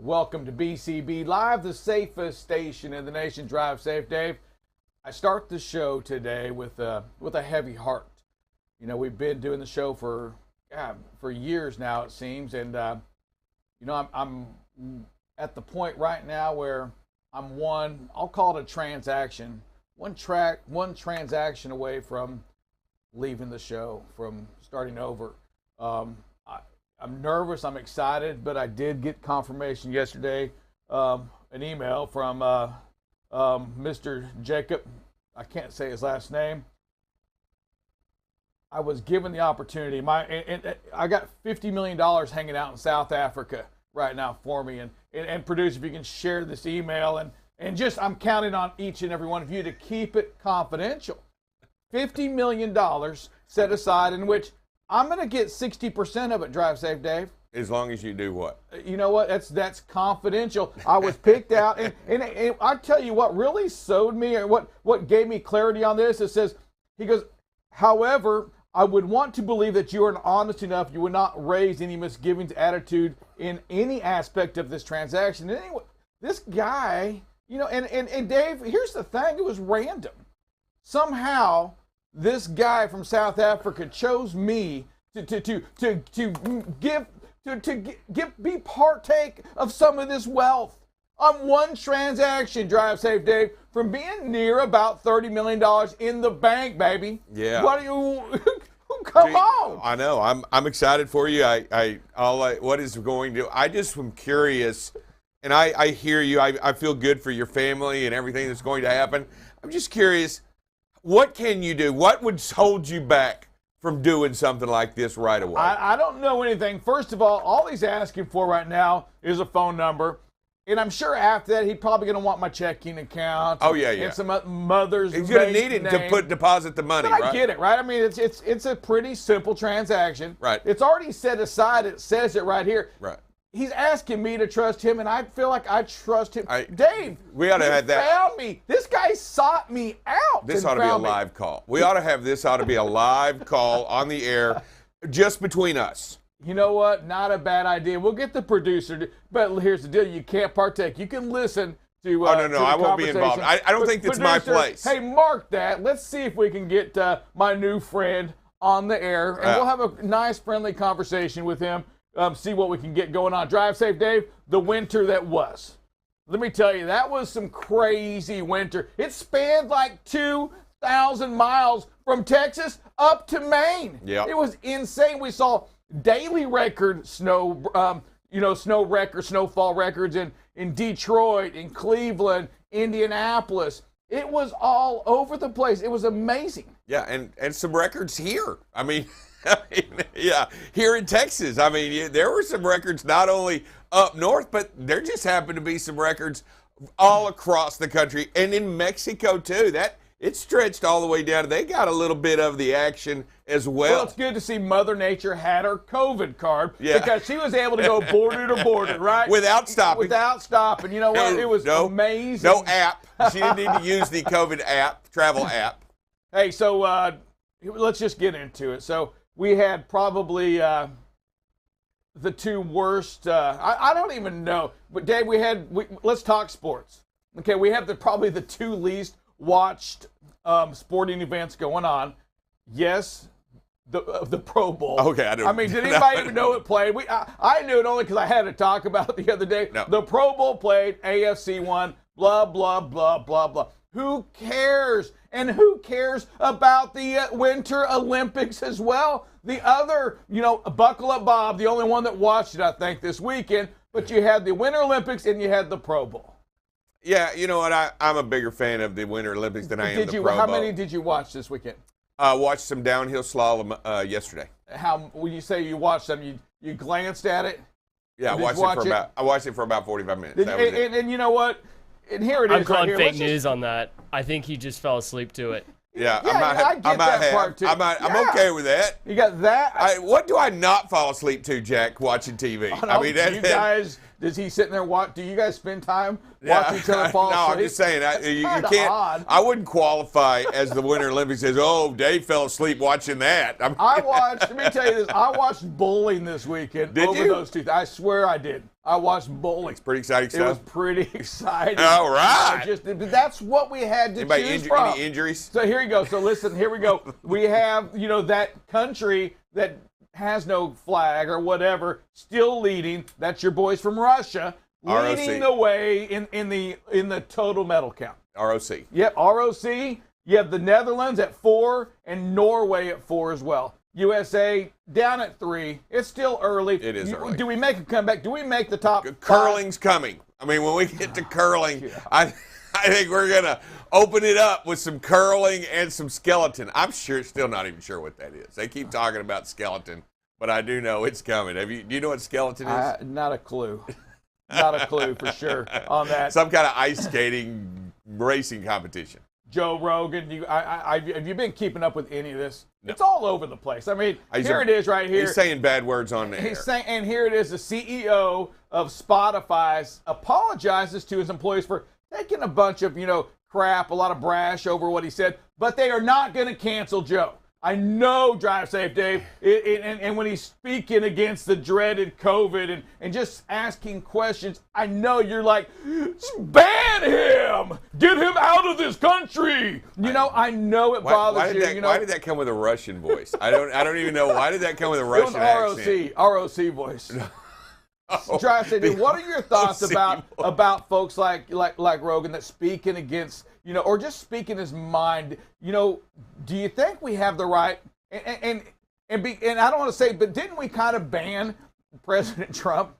Welcome to BCB Live, the safest station in the nation. Drive safe, Dave. I start the show today with a heavy heart. You know, we've been doing the show for years now, it seems, and I'm at the point right now where I'll call it a transaction, one transaction away from leaving the show, from starting over. I'm nervous, I'm excited, but I did get confirmation yesterday, an email from Mr. Jacob. I can't say his last name. I was given the opportunity. I got $50 million hanging out in South Africa right now for me. And producer, if you can share this email, and just I'm counting on each and every one of you to keep it confidential. $50 million set aside, in which I'm going to get 60% of it. Drive safe, Dave. As long as you do what? You know what? That's confidential. I was picked out, and I tell you what really sewed me, or what gave me clarity on this. It says, he goes, however, I would want to believe that you are honest enough. You would not raise any misgivings, attitude in any aspect of this transaction. And anyway, this guy, you know, and Dave, here's the thing: it was random. Somehow, this guy from South Africa chose me to be partake of some of this wealth on one transaction. Drive safe, Dave, from being near about $30 million in the bank, baby. Yeah. What do you? Come on. I know. I'm excited for you. What is going to? I just am curious, and I hear you. I feel good for your family and everything that's going to happen. I'm just curious. What can you do? What would hold you back from doing something like this right away? I don't know anything. First of all he's asking for right now is a phone number. And I'm sure after that, he's probably going to want my checking account. Oh, yeah. And some mother's He's going to need it to deposit the money, but right? I get it, right? I mean, it's a pretty simple transaction. Right. It's already set aside. It says it right here. Right. He's asking me to trust him, and I feel like I trust him. Dave, we ought to have that. Found me. This guy sought me out. This ought to be a live call. We ought to have this ought to be a live call on the air, just between us. You know what? Not a bad idea. We'll get the producer, but here's the deal: you can't partake. You can listen to. No, I won't be involved. I don't think that's my place. Hey, mark that. Let's see if we can get my new friend on the air, and we'll have a nice, friendly conversation with him. See what we can get going on. Drive safe, Dave. The winter that was. Let me tell you, that was some crazy winter. It spanned like 2,000 miles from Texas up to Maine. Yeah. It was insane. We saw daily record snowfall records in Detroit, in Cleveland, Indianapolis. It was all over the place. It was amazing. Yeah, and some records here. I mean, yeah, here in Texas. I mean, there were some records not only up north, but there just happened to be some records all across the country, and in Mexico too. It stretched all the way down. They got a little bit of the action as well. Well, it's good to see Mother Nature had her COVID card because she was able to go border to border, right? Without stopping. Without stopping. You know what? It was amazing. No app. She didn't need to use the COVID app, travel app. Hey, so let's just get into it. So we had probably the two worst. I don't even know. But, Dave, let's talk sports. Okay, we have probably the two least watched sporting events going on. Yes, the Pro Bowl. Okay, I mean, did anybody even know it played? I knew it only because I had to talk about it the other day. No. The Pro Bowl played, AFC won, blah, blah, blah, blah, blah. Who cares? And who cares about the Winter Olympics as well? The other, Buckle Up Bob, the only one that watched it, I think, this weekend. But you had the Winter Olympics and you had the Pro Bowl. Yeah, you know what? I'm a bigger fan of the Winter Olympics than I am the Pro Bowl. How many did you watch this weekend? Watched some downhill slalom yesterday. When you say you watched them, you glanced at it? Yeah, I watched it for about 45 minutes. And you know what? And here it is. I'm calling fake news on that. I think he just fell asleep to it. Yeah, I get that part too. I'm okay with that. You got that? What do I not fall asleep to, Jack, watching TV? Does he sit there watch? Do you guys spend time watching each other fall asleep? No, I'm just saying, you can't. Odd. I wouldn't qualify as the Winter Olympics as, Dave fell asleep watching that. Let me tell you this, I watched bowling this weekend. Did you? Those two. I swear I did. I watched bowling. It's pretty exciting It was stuff. pretty exciting. All right. That's what we had to choose from. Any injuries? So here you go. So listen, here we go. We have, that country that has no flag or whatever, still leading. That's your boys from Russia, ROC. leading the way in the total medal count. ROC. Yep, ROC. You have the Netherlands at 4 and Norway at 4 as well. USA down at 3. It's still early. It is early. Do we make a comeback? Do we make the top 5? Curling's coming. I mean, when we get to curling, I think we're going to open it up with some curling and some skeleton. I'm still not even sure what that is. They keep talking about skeleton, but I do know it's coming. Do you know what skeleton is? Not a clue. Not a clue for sure on that. Some kind of ice skating racing competition. Joe Rogan, have you been keeping up with any of this? No. It's all over the place. I mean, here it is right here. He's saying bad words on the air. And here it is, the CEO of Spotify apologizes to his employees for taking a bunch of, crap, a lot of brash over what he said, but they are not going to cancel Joe. I know, Drive Safe Dave, and when he's speaking against the dreaded COVID and just asking questions, I know you're like, ban him! Get him out of this country! I know it bothers you. Why did that come with a Russian voice? I don't even know. Why did that come with a Russian accent? ROC voice. Drive Safe Dave, what are your thoughts about folks like Rogan that speaking against, or just speaking his mind? Do you think we have the right and I don't want to say, but didn't we kind of ban President Trump?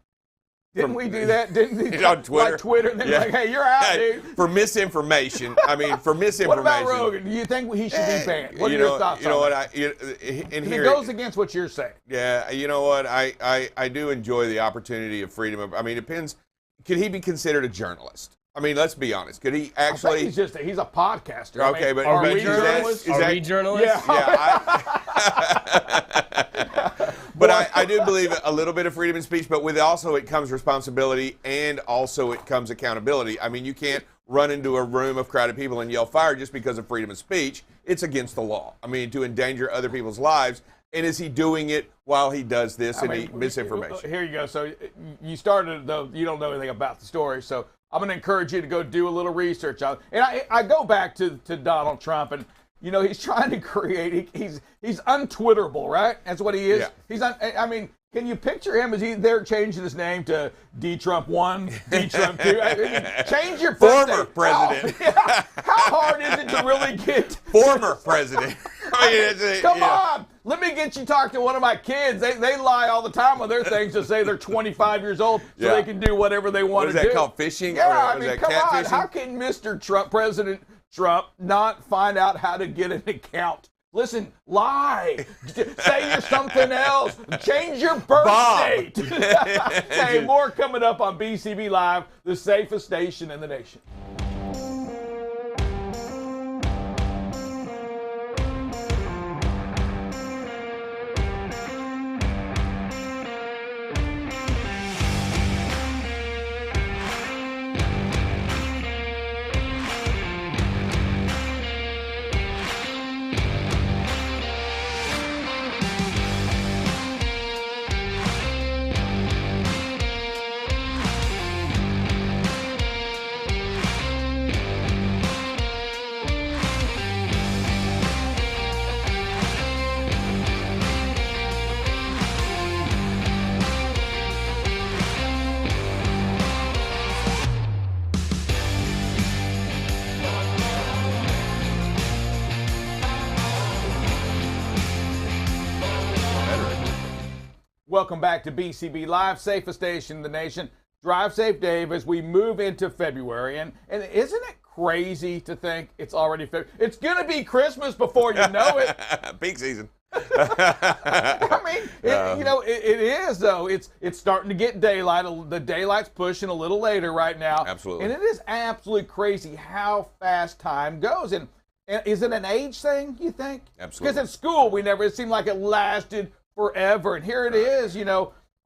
Didn't we do that? Didn't he, on Twitter? Like Twitter, and then like, hey, you're out, dude. For misinformation. For misinformation. What about Rogan? Do you think he should be banned? What are your thoughts on that? It goes against what you're saying. Yeah, you know what? I do enjoy the opportunity of freedom of. It depends. Could he be considered a journalist? Let's be honest. Could he actually? He's a podcaster. Okay, but are we journalists? Are we journalists? Yeah. But I do believe a little bit of freedom of speech, but with also it comes responsibility and also it comes accountability. You can't run into a room of crowded people and yell fire just because of freedom of speech. It's against the law. To endanger other people's lives. And is he doing it while he does this misinformation? Here you go. So you started, though, you don't know anything about the story. So I'm going to encourage you to go do a little research on it. And I go back to Donald Trump, and he's trying to create. He's untwitterable, right? That's what he is. Yeah. Can you picture him? Is he there changing his name to D Trump 1, D Trump 2? Change your former president. How hard is it to really get former president? Come on. Let me get you talk to one of my kids. They lie all the time on their things to say they're 25 years old so they can do whatever they want to do. What is that called, fishing? Yeah, come catfishing? on. How can Mr. Trump, President Trump, not find out how to get an account? Listen, lie. Say you're something else. Change your birth date. Hey, more coming up on BCB Live, the safest station in the nation. Welcome back to BCB Live, safest station in the nation. Drive Safe Dave as we move into February. And isn't it crazy to think it's already February? It's going to be Christmas before you know it. Peak season. It is, though. It's starting to get daylight. The daylight's pushing a little later right now. Absolutely. And it is absolutely crazy how fast time goes. And is it an age thing, you think? Absolutely. Because at school, it seemed like it lasted forever. And here it is,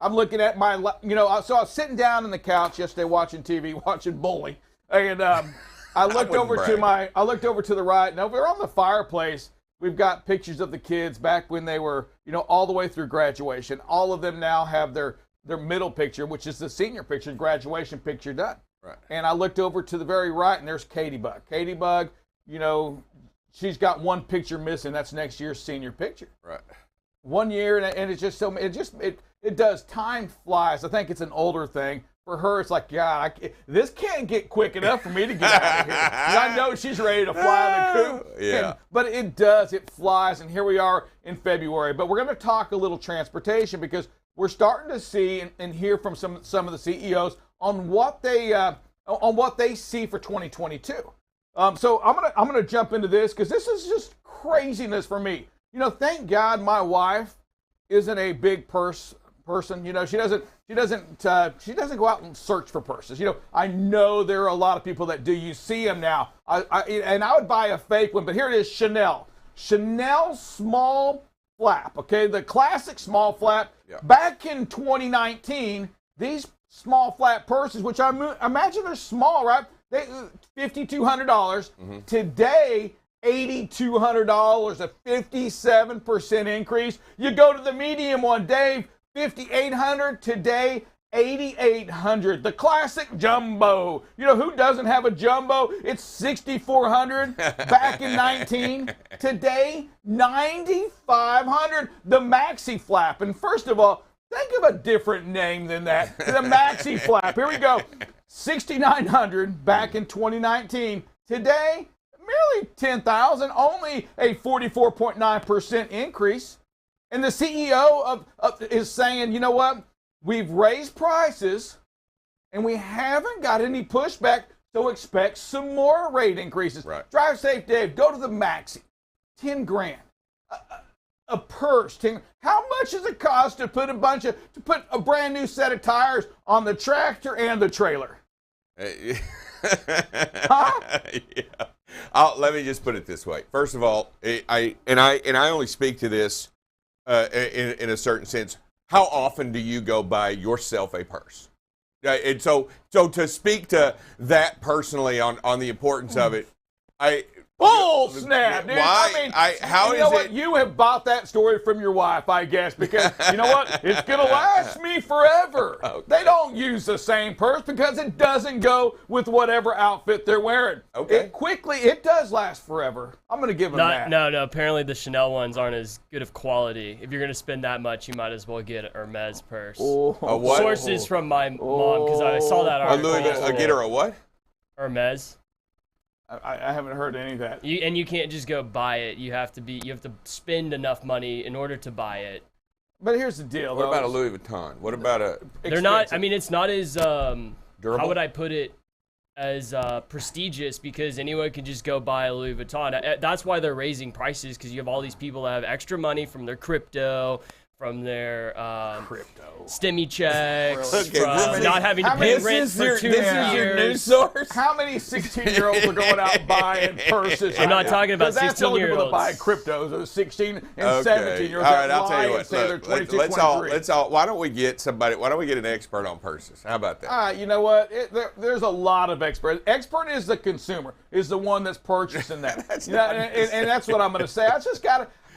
I'm looking at my, so I was sitting down on the couch yesterday watching TV, watching bowling. And I looked over to the right, and over on the fireplace, we've got pictures of the kids back when they were, all the way through graduation. All of them now have their their middle picture, which is the senior picture, graduation picture done. Right. And I looked over to the very right, and there's Katie Bug. Katie Bug, you know, she's got one picture missing. That's next year's senior picture. Right. 1 year, and it's just so it does. Time flies. I think it's an older thing. For her, it's like, God, this can't get quick enough for me to get out of here. I know she's ready to fly the coop. Yeah. But it does. It flies, and here we are in February. But we're going to talk a little transportation because we're starting to see and hear from some of the CEOs on what they see for 2022. So I'm gonna jump into this because this is just craziness for me. You know, thank God my wife isn't a big purse person. You know, she doesn't go out and search for purses. You know, I know there are a lot of people that do. You see them now. I would buy a fake one, but here it is, Chanel small flap. Okay, the classic small flap. Yeah. Back in 2019, these small flap purses, which I imagine they're small, right? They $5,200. Today, $8,200, a 57% increase. You go to the medium one, Dave, $5,800. Today, $8,800. The classic jumbo. You know who doesn't have a jumbo? It's $6,400 back in 19. Today, $9,500. The maxi flap. And first of all, think of a different name than that. The maxi flap. Here we go. $6,900 back in 2019. Today, merely $10,000. Only a 44.9% increase. And the CEO is saying, you know what? We've raised prices, and we haven't got any pushback, so expect some more rate increases. Right. Drive safe, Dave. Go to the maxi. 10 grand. A purse. How much does it cost to put a brand new set of tires on the tractor and the trailer? Huh? Yeah. Let me just put it this way. First of all, I only speak to this in a certain sense. How often do you go buy yourself a purse? And so to speak to that personally on the importance of it, Oh, snap, dude. Why? How you know is what? it? You have bought that story from your wife, I guess, because you know what? It's going to last me forever. Okay. They don't use the same purse because it doesn't go with whatever outfit they're wearing. Okay. It does last forever. I'm going to give them that. No. Apparently the Chanel ones aren't as good of quality. If you're going to spend that much, you might as well get a Hermes purse. Oh, what? Sources from my mom, because I saw that article. Get her a what? Hermes. I haven't heard any of that. You can't just go buy it. You have to spend enough money in order to buy it. But here's the deal, What though. about a Louis Vuitton? What about a? They're not. I mean, it's not as Durable? how would I put it? As prestigious, because anyone can just go buy a Louis Vuitton. That's why they're raising prices, because you have all these people that have extra money from their crypto, from their STEMI checks, Okay, from not having to pay rent for 2 years. This is your news source? How many 16-year-olds are going out buying purses? I'm not talking about 'Cause that's the only people that 16-year-olds. buy cryptos. Those 16 and Okay. 17-year-olds. All right, I'll tell you what. Say they're Look, 22, let's 23. all. Why don't we get somebody? Why don't we get an expert on purses? How about that? You know what? There's a lot of experts. Expert is the consumer, is the one that's purchasing that. And that's what I'm going to say.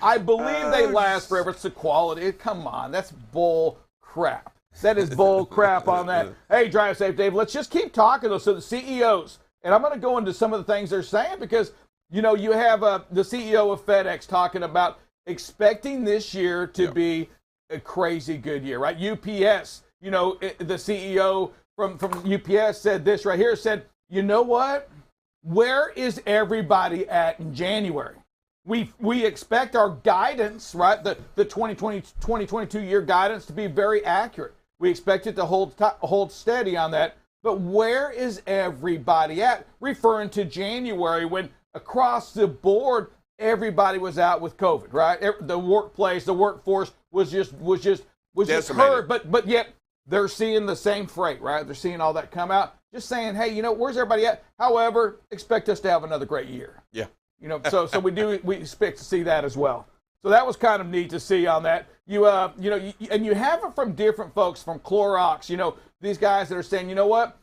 I believe they last forever. It's the quality. Come on, that's bull crap. That is bull crap on that. Hey, drive safe, Dave. Let's just keep talking, though. So the CEOs, and I'm going to go into some of the things they're saying because, you know, you have the CEO of FedEx talking about expecting this year to be a crazy good year, right? UPS, you know, the CEO from UPS said this right here, said, you know what? Where is everybody at in January? We expect our guidance, right, the 2022 year guidance to be very accurate. We expect it to hold steady on that. But where is everybody at? Referring to January, when across the board everybody was out with COVID, right? The workplace, the workforce was just hurt, but yet they're seeing the same freight, right? They're seeing all that come out. Just saying, hey, you know, where's everybody at? However, expect us to have another great year. Yeah. You know, so we expect to see that as well. So that was kind of neat to see on that. You know, and you have it from different folks, from Clorox. You know, these guys that are saying, you know what,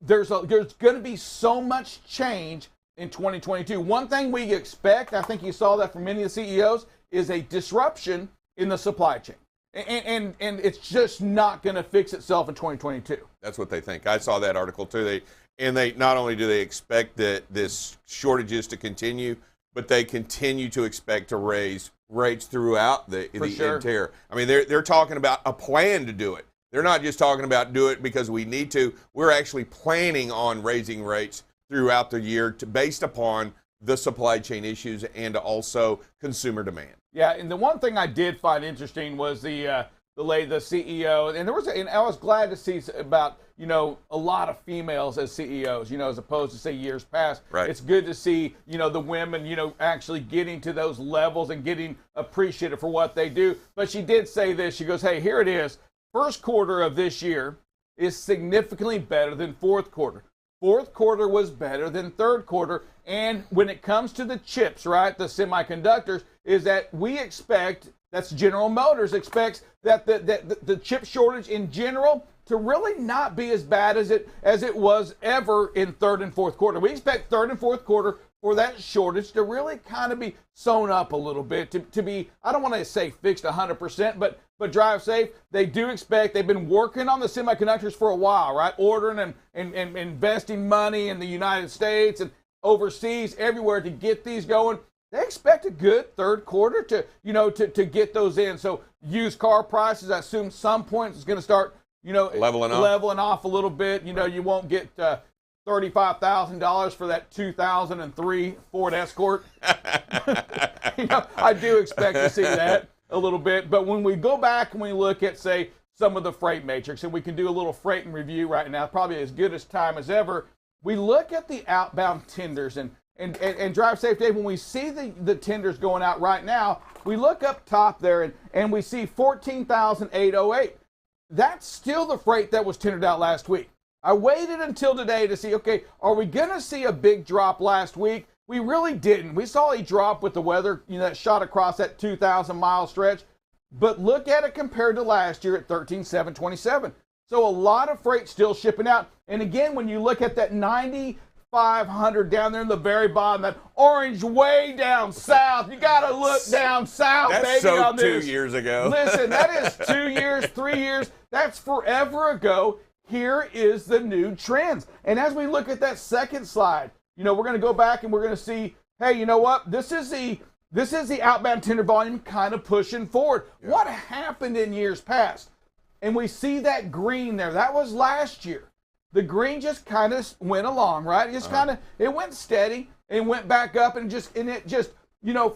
there's going to be so much change in 2022. One thing we expect, I think you saw that from many of the CEOs, is a disruption in the supply chain. and it's just not going to fix itself in 2022. That's what they think. I saw that article too. They not only do they expect that this shortages to continue, but they continue to expect to raise rates throughout the entire. I mean, they're talking about a plan to do it. They're not just talking about do it because we need to. We're actually planning on raising rates throughout the year based upon the supply chain issues and also consumer demand. Yeah, and the one thing I did find interesting was the CEO, and and I was glad to see about a lot of females as CEOs, as opposed to say years past. Right. It's good to see the women actually getting to those levels and getting appreciated for what they do. But she did say this. She goes, "Hey, here it is. First quarter of this year is significantly better than fourth quarter. Fourth quarter was better than third quarter. And when it comes to the chips, right, the semiconductors, is that we expect, that's General Motors expects that the chip shortage in general to really not be as bad as it was ever in third and fourth quarter. We expect third and fourth quarter for that shortage to really kind of be sewn up a little bit, to be, I don't want to say fixed 100%, but drive safe. They do expect, they've been working on the semiconductors for a while, right? Ordering and investing money in the United States and overseas, everywhere to get these going. They expect a good third quarter to get those in. So used car prices, I assume some point is going to start, leveling off a little bit. You won't get $35,000 for that 2003 Ford Escort. I do expect to see that a little bit. But when we go back and we look at, say, some of the freight matrix, and we can do a little freight and review right now, probably as good as time as ever. We look at the outbound tenders and drive safe, Dave. When we see the tenders going out right now, we look up top there and we see 14,808. That's still the freight that was tendered out last week. I waited until today to see, okay, are we going to see a big drop last week? We really didn't. We saw a drop with the weather, that shot across that 2,000-mile stretch. But look at it compared to last year at 13,727. So a lot of freight still shipping out. And again, when you look at that 9,500 down there in the very bottom, that orange way down south, you got to look down south, That's baby, so on this. 2 years ago. Listen, that is 2 years, 3 years. That's forever ago. Here is the new trends. And as we look at that second slide, we're going to go back and we're going to see, hey, you know what? This is the outbound tender volume kind of pushing forward. Yeah. What happened in years past? And we see that green there. That was last year. The green just kind of went along, right? It just it went steady and went back up and it just,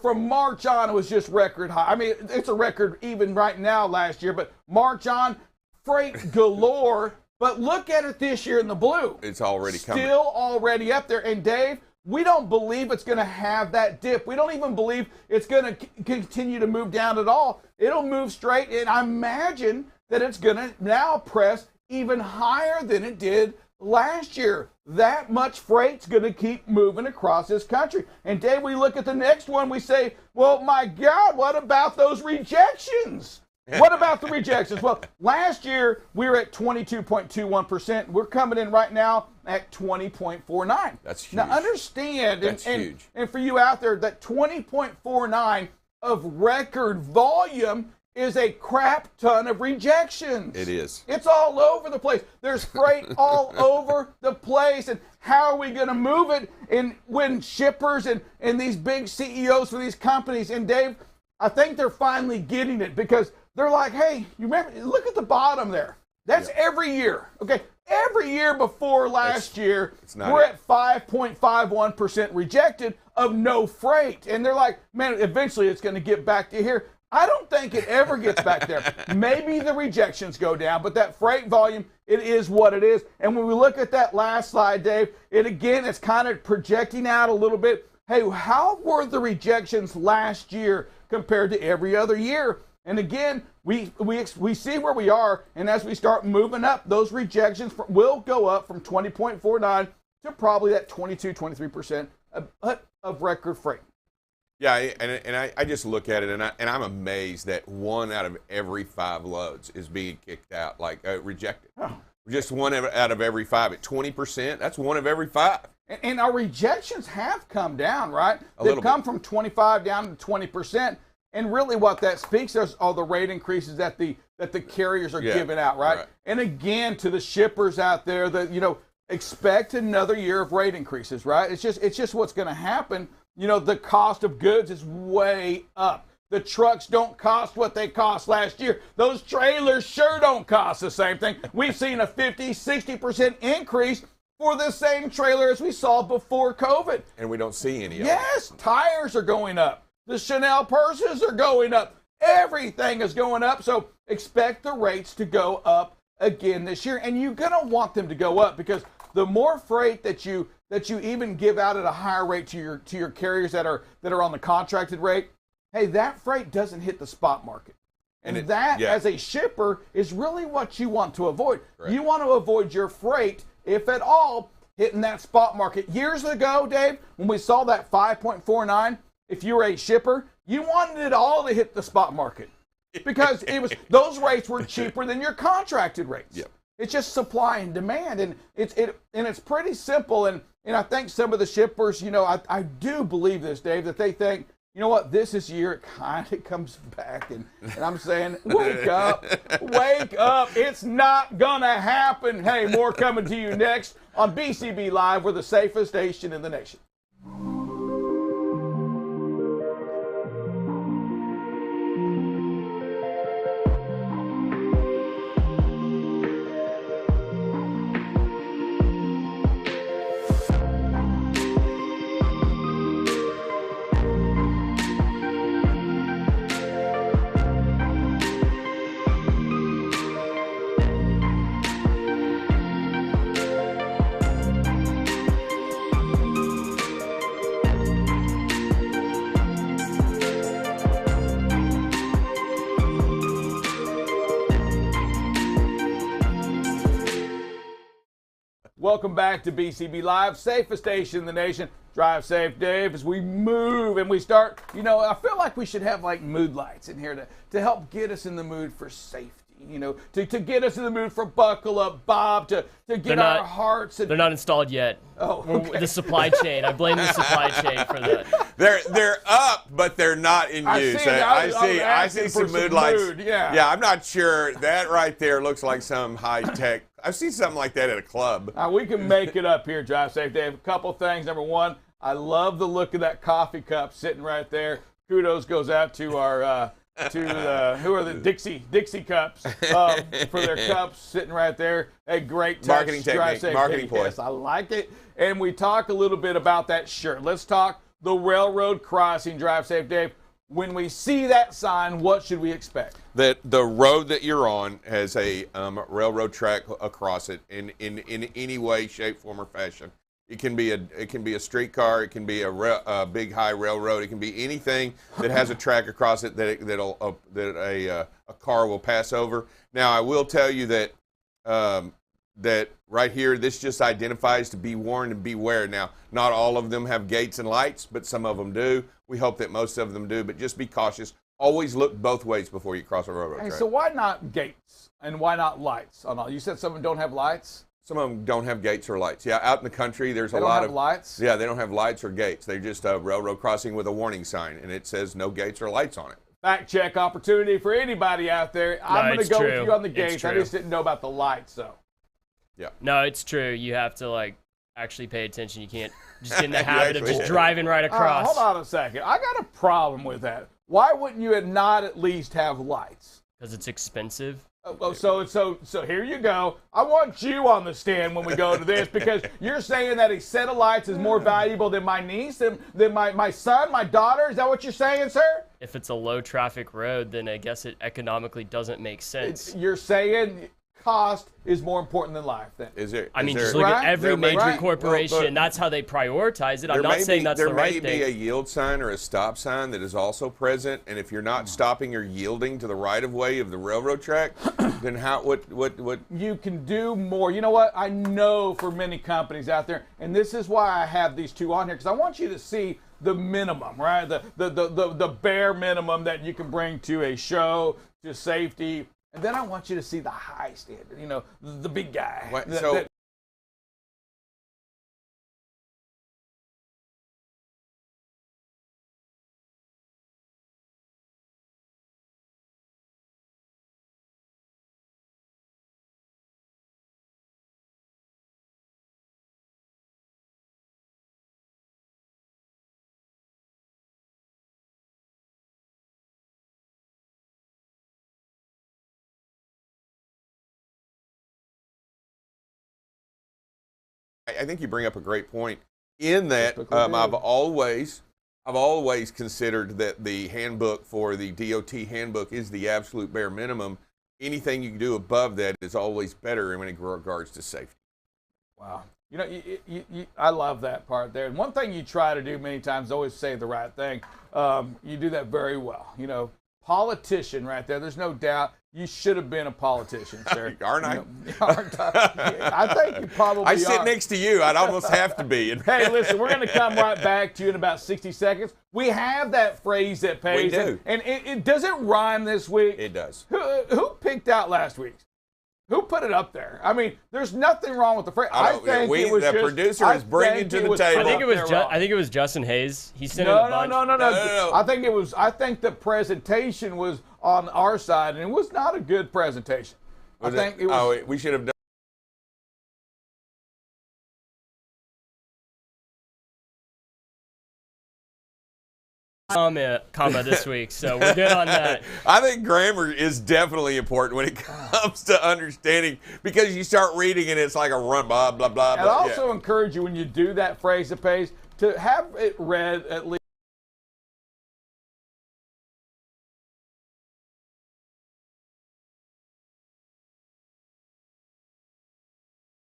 from March on, it was just record high. I mean, it's a record even right now last year, but March on, freight galore. But look at it this year in the blue. It's already coming. Still already up there. And Dave, we don't believe it's going to have that dip. We don't even believe it's going to continue to move down at all. It'll move straight, and I imagine that it's going to now press even higher than it did last year. That much freight's going to keep moving across this country. And Dave, we look at the next one, we say, well, my God, what about those rejections? What about the rejections? Well, last year we were at 22.21%. We're coming in right now at 20.49. That's huge. Now understand, That's huge. And for you out there, that 20.49 of record volume is a crap ton of rejections. It is. It's all over the place. There's freight all over the place. And how are we going to move it? And when shippers and these big CEOs for these companies, and Dave, I think they're finally getting it because they're like, hey, you remember, look at the bottom there. That's every year. Okay, every year before last year, we're at 5.51% rejected of no freight. And they're like, man, eventually it's going to get back to here. I don't think it ever gets back there. Maybe the rejections go down, but that freight volume, it is what it is. And when we look at that last slide, Dave, it's kind of projecting out a little bit. Hey, how were the rejections last year compared to every other year? And again, we see where we are, and as we start moving up, those rejections will go up from 20.49 to probably that 22-23% of record freight. Yeah, and I just look at it, and I'm amazed that 1 out of every 5 loads is being kicked out, rejected. Oh. Just 1 out of every 5 at 20%. That's 1 of every 5. And our rejections have come down, right? They've come from 25 down to 20%. And really what that speaks of are the rate increases that the carriers are giving out, right? And again, to the shippers out there that, expect another year of rate increases, right? It's just what's going to happen. The cost of goods is way up. The trucks don't cost what they cost last year. Those trailers sure don't cost the same thing. We've seen a 50, 60% increase for the same trailer as we saw before COVID. And we don't see any of it. Yes, tires are going up. The Chanel purses are going up. Everything is going up. So expect the rates to go up again this year. And you're going to want them to go up because the more freight that you even give out at a higher rate to your carriers that are on the contracted rate, hey, that freight doesn't hit the spot market. And as a shipper, is really what you want to avoid. Correct. You want to avoid your freight, if at all, hitting that spot market. Years ago, Dave, when we saw that 5.49, if you were a shipper, you wanted it all to hit the spot market because those rates were cheaper than your contracted rates. Yep. It's just supply and demand, and it's pretty simple. And I think some of the shippers, I do believe this, Dave, that they think, you know what, this year it kind of comes back, and I'm saying, wake up, it's not gonna happen. Hey, more coming to you next on BCB Live. We're the safest station in the nation. Welcome back to BCB Live, safest station in the nation. Drive safe, Dave, as we move and we start. I feel like we should have like mood lights in here to help get us in the mood for safety. To get us in the mood for buckle up, Bob, to get our hearts. They're not installed yet. Oh, okay. The supply chain. I blame the supply chain for that. They're up, but they're not in use. I see some mood lights. Yeah, I'm not sure. That right there looks like some high tech. I've seen something like that at a club. We can make it up here, Drive Safe Dave. A couple things. Number one, I love the look of that coffee cup sitting right there. Kudos goes out to our who are the Dixie cups for their cups sitting right there. A great touch. Marketing technique, marketing ploy. Yes, I like it. And we talk a little bit about that shirt. Let's talk the railroad crossing, Drive Safe Dave. When we see that sign, what should we expect? That the road that you're on has a railroad track across it in any way, shape, form, or fashion. It can be a streetcar. It can be a big high railroad. It can be anything that has a track across it that a car will pass over. Now, I will tell you that that right here, this just identifies to be warned and beware. Now, not all of them have gates and lights, but some of them do. We hope that most of them do, but just be cautious. Always look both ways before you cross a railroad track. So why not gates and why not lights? You said some of them don't have lights? Some of them don't have gates or lights. Yeah, out in the country, there's a lot of lights. Yeah, they don't have lights or gates. They're just a railroad crossing with a warning sign, and it says no gates or lights on it. Fact check opportunity for anybody out there. I'm going to go with you on the gates. I just didn't know about the lights, though. Yeah. No, it's true. You have to actually pay attention. You can't just get in the habit of just driving right across. Hold on a second. I got a problem with that. Why wouldn't you not at least have lights? Because it's expensive. So here you go. I want you on the stand when we go to this because you're saying that a set of lights is more valuable than my niece, than my son, my daughter. Is that what you're saying, sir? If it's a low traffic road, then I guess it economically doesn't make sense. You're saying cost is more important than life, then? Just look at every major corporation. That's how they prioritize it. I'm not saying that's the right thing. There may be a yield sign or a stop sign that is also present, and if you're not stopping or yielding to the right-of-way of the railroad track, then what? You can do more. You know what? I know for many companies out there, and this is why I have these two on here, because I want you to see the minimum, right? The bare minimum that you can bring to a show, to safety. And then I want you to see the high standard, the big guy. I think you bring up a great point in that Typically I've do. always considered that the handbook for the DOT handbook is the absolute bare minimum. Anything you can do above that is always better in regards to safety. Wow. You know, I love that part there. And one thing you try to do many times is always say the right thing. You do that very well. You know, politician right there. There's no doubt you should have been a politician, sir. Aren't I? You know, aren't I? I think you probably I sit are. next to you. I'd almost have to be. Hey, listen, we're going to come right back to you in about 60 seconds. We have that phrase that pays. We do. And it doesn't rhyme this week. It does. Who picked out last week's? Who put it up there? I mean, there's nothing wrong with the phrase. I think it was the just, producer is bringing to the table. I think it was Justin Hayes. He sent in a bunch. No. I think the presentation was on our side, and it was not a good presentation. I think it was. Oh, we should have done. Comma this week, so we're good on that. I think grammar is definitely important when it comes to understanding, because you start reading and it's like a run, blah, blah, blah. And I also encourage you when you do that phrase that pays to have it read at least.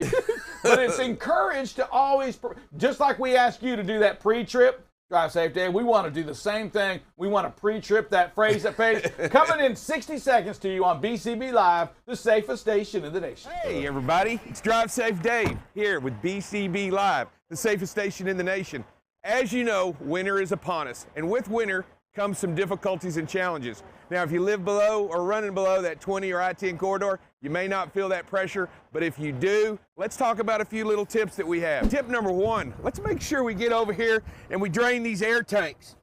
But it's encouraged to always, just like we ask you to do that pre-trip, Drive Safe Day, we want to do the same thing. We want to pre-trip that phrase that pays. Coming in 60 seconds to you on BCB Live, the safest station in the nation. Hey everybody, it's Drive Safe Dave here with BCB Live, the safest station in the nation. As you know, winter is upon us, and with winter comes some difficulties and challenges. Now, if you live below or running below that 20 or I-10 corridor, you may not feel that pressure, but if you do, let's talk about a few little tips that we have. Tip number one, let's make sure we get over here and we drain these air tanks.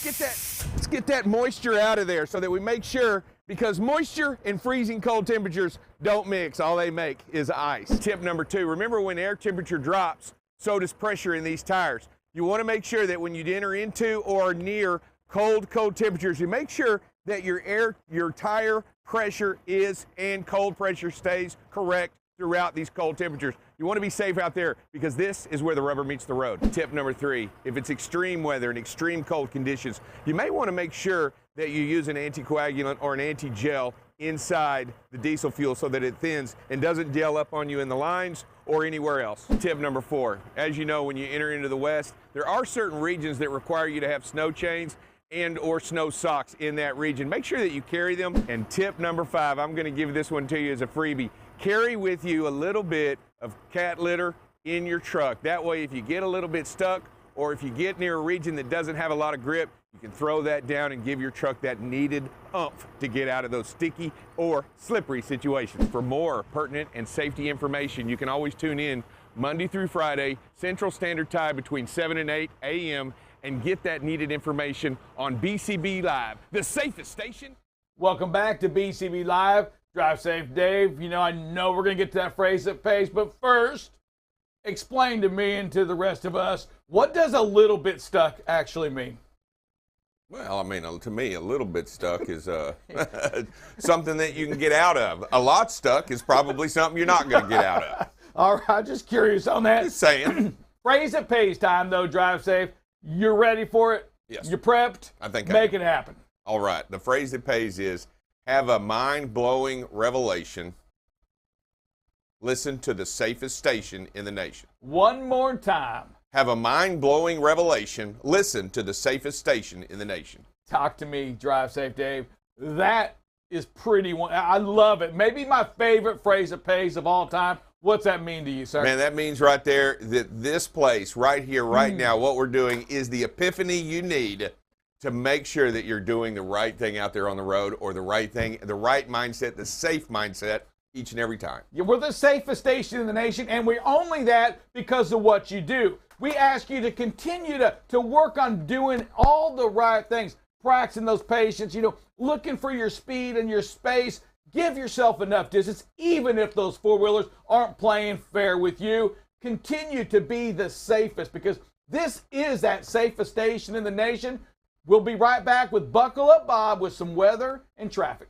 Let's get that moisture out of there so that we make sure, because moisture and freezing cold temperatures don't mix. All they make is ice. Tip number two, remember when air temperature drops, so does pressure in these tires. You want to make sure that when you enter into or near cold temperatures, you make sure that your tire pressure is and cold pressure stays correct throughout these cold temperatures. You want to be safe out there, because this is where the rubber meets the road. Tip number three, if it's extreme weather and extreme cold conditions, you may want to make sure that you use an anticoagulant or an anti-gel inside the diesel fuel so that it thins and doesn't gel up on you in the lines or anywhere else. Tip number four, as you know, when you enter into the West, there are certain regions that require you to have snow chains and or snow socks in that region. Make sure that you carry them. And tip number five, I'm going to give this one to you as a freebie. Carry with you a little bit of cat litter in your truck. That way, if you get a little bit stuck or if you get near a region that doesn't have a lot of grip, you can throw that down and give your truck that needed oomph to get out of those sticky or slippery situations. For more pertinent and safety information, you can always tune in Monday through Friday, Central Standard Time between 7 and 8 a.m. and get that needed information on BCB Live, the safest station. Welcome back to BCB Live. Drive Safe Dave. You know, I know we're going to get to that phrase that pays, but first, explain to me and to the rest of us, what does a little bit stuck actually mean? Well, I mean, to me, a little bit stuck is something that you can get out of. A lot stuck is probably something you're not going to get out of. All right, just curious on that. Just saying. Phrase that pays time, though, Drive Safe. You're ready for it? Yes. You're prepped? I think Make it happen. All right. The phrase that pays is, have a mind-blowing revelation. Listen to the safest station in the nation. One more time. Have a mind-blowing revelation. Listen to the safest station in the nation. Talk to me, Drive Safe Dave. That is pretty. I love it. Maybe my favorite phrase that pays of all time. What's that mean to you, sir? Man, that means right there that this place, right here, right now, what we're doing is the epiphany you need to make sure that you're doing the right thing out there on the road, or the right thing, the right mindset, the safe mindset each and every time. Yeah, we're the safest station in the nation, and we're only that because of what you do. We ask you to continue to work on doing all the right things, practicing those patience, looking for your speed and your space. Give yourself enough distance, even if those four-wheelers aren't playing fair with you. Continue to be the safest, because this is that safest station in the nation. We'll be right back with Buckle Up Bob with some weather and traffic.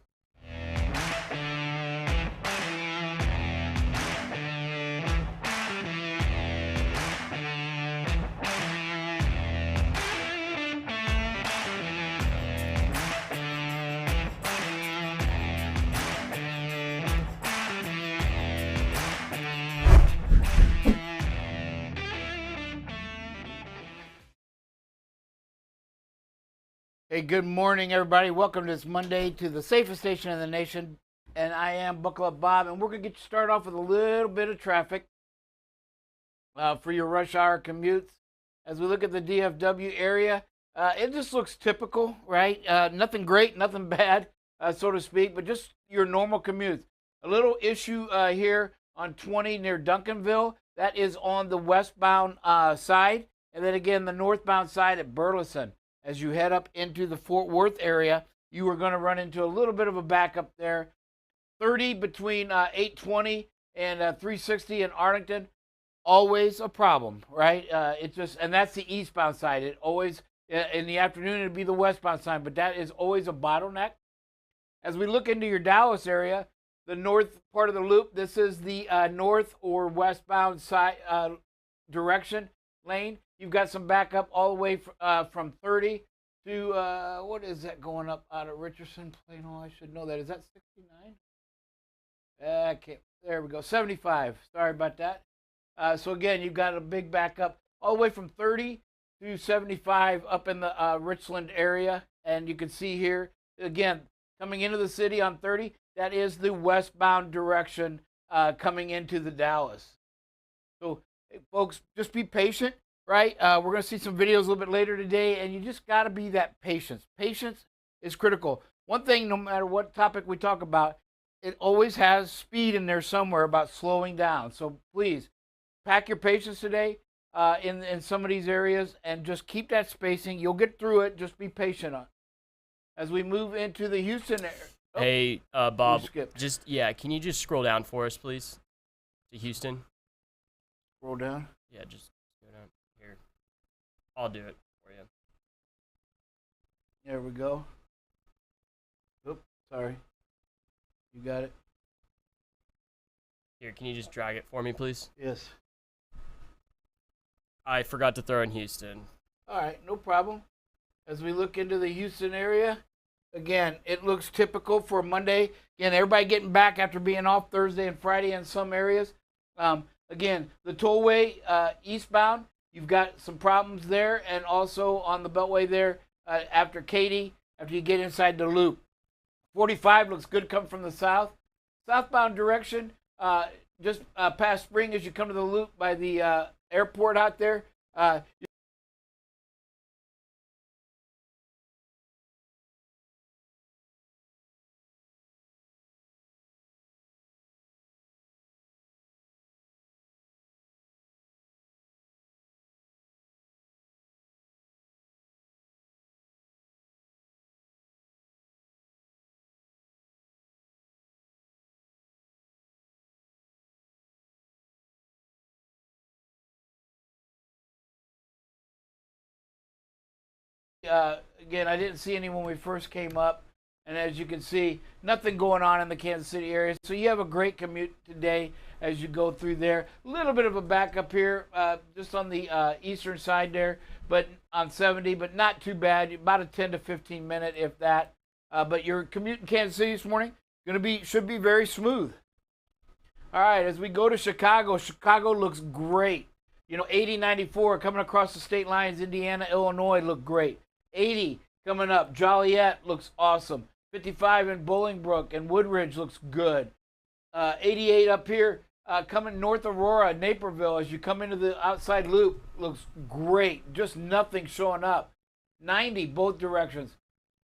Hey, good morning, everybody. Welcome to this Monday to the safest station in the nation. And I am Buckle Up Bob, and we're going to get you started off with a little bit of traffic for your rush hour commutes. As we look at the DFW area, it just looks typical, right? Nothing great, nothing bad, so to speak, but just your normal commutes. A little issue here on 20 near Duncanville. That is on the westbound side. And then again, the northbound side at Burleson. As you head up into the Fort Worth area, you are going to run into a little bit of a backup there. 30 between 820 and 360 in Arlington, always a problem, right? And that's the eastbound side. It always, in the afternoon, it'd be the westbound side, but that is always a bottleneck. As we look into your Dallas area, the north part of the loop, this is the north or westbound side direction lane. You've got some backup all the way from 30 to, what is that going up out of Richardson? Plano, I should know that. Is that 69? Okay, there we go. 75. Sorry about that. So again, you've got a big backup all the way from 30 to 75 up in the Richland area. And you can see here, again, coming into the city on 30, that is the westbound direction coming into the Dallas. So, hey, folks, just be patient. Right? We're going to see some videos a little bit later today, and you just got to be that patient. Patience is critical. One thing, no matter what topic we talk about, it always has speed in there somewhere about slowing down. So please, pack your patience today in some of these areas, and just keep that spacing. You'll get through it. Just be patient on. As we move into the Houston area. Oh, hey, Bob, can you just scroll down for us, please, to Houston? Scroll down? Yeah, just go down. Here, I'll do it for you. There we go. Oops, sorry. You got it? Here, can you just drag it for me, please? Yes. I forgot to throw in Houston. All right, no problem. As we look into the Houston area, again, it looks typical for Monday. Again, everybody getting back after being off Thursday and Friday in some areas. Again, the tollway eastbound, you've got some problems there, and also on the Beltway there after Katy, after you get inside the loop. 45 looks good coming from the south. Southbound direction, just past Spring as you come to the loop by the airport out there. Again, I didn't see any when we first came up, and as you can see, nothing going on in the Kansas City area. So you have a great commute today as you go through there. A little bit of a backup here, just on the eastern side there, but on 70, but not too bad. About a 10 to 15 minute, if that. But your commute in Kansas City this morning should be very smooth. All right, as we go to Chicago, Chicago looks great. You know, 80, 94 coming across the state lines, Indiana, Illinois look great. 80 coming up, Joliet looks awesome. 55 in Bolingbrook and Woodridge looks good. 88 up here, coming north Aurora, Naperville, as you come into the outside loop, looks great. Just nothing showing up. 90 both directions.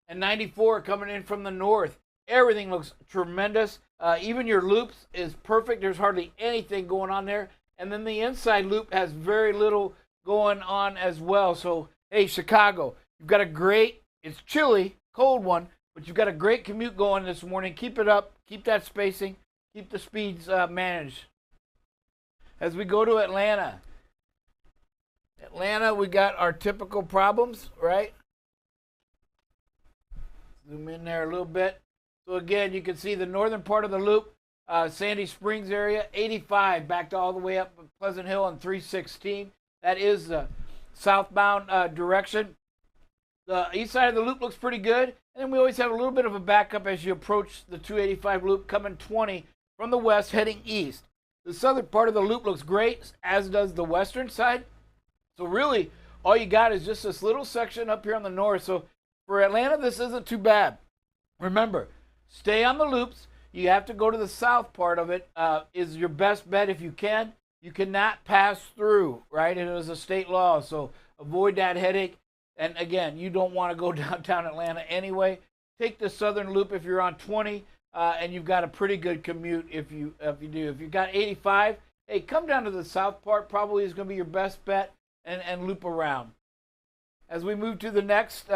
And 94 coming in from the north. Everything looks tremendous. Even your loops is perfect. There's hardly anything going on there. And then the inside loop has very little going on as well. So, hey, Chicago, you've got a great, it's chilly, cold one, but you've got a great commute going this morning. Keep it up. Keep that spacing. Keep the speeds managed. As we go to Atlanta, we got our typical problems, right? Zoom in there a little bit. So again, you can see the northern part of the loop, Sandy Springs area, 85 back to all the way up Pleasant Hill on 316. That is the southbound direction. The east side of the loop looks pretty good. And then we always have a little bit of a backup as you approach the 285 loop coming 20 from the west heading east. The southern part of the loop looks great, as does the western side. So really, all you got is just this little section up here on the north. So for Atlanta, this isn't too bad. Remember, stay on the loops. You have to go to the south part of it. Is your best bet if you can. You cannot pass through, right? It is a state law, so avoid that headache. And again, you don't want to go downtown Atlanta anyway. Take the southern loop if you're on 20, and you've got a pretty good commute if you do. If you've got 85, hey, come down to the south part. Probably is going to be your best bet, and loop around. As we move to the next,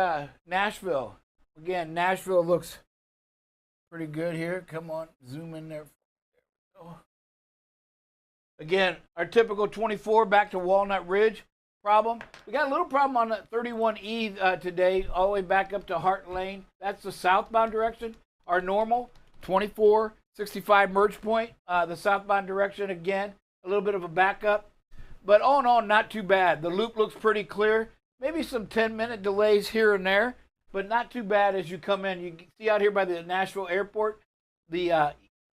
Nashville. Again, Nashville looks pretty good here. Come on, zoom in there. Again, our typical 24 back to Walnut Ridge problem. We got a little problem on the 31E today, all the way back up to Hart Lane. That's the southbound direction. Our normal 24, 65 merge point. The southbound direction, again, a little bit of a backup. But all in all, not too bad. The loop looks pretty clear. Maybe some 10-minute delays here and there, but not too bad as you come in. You can see out here by the Nashville airport, the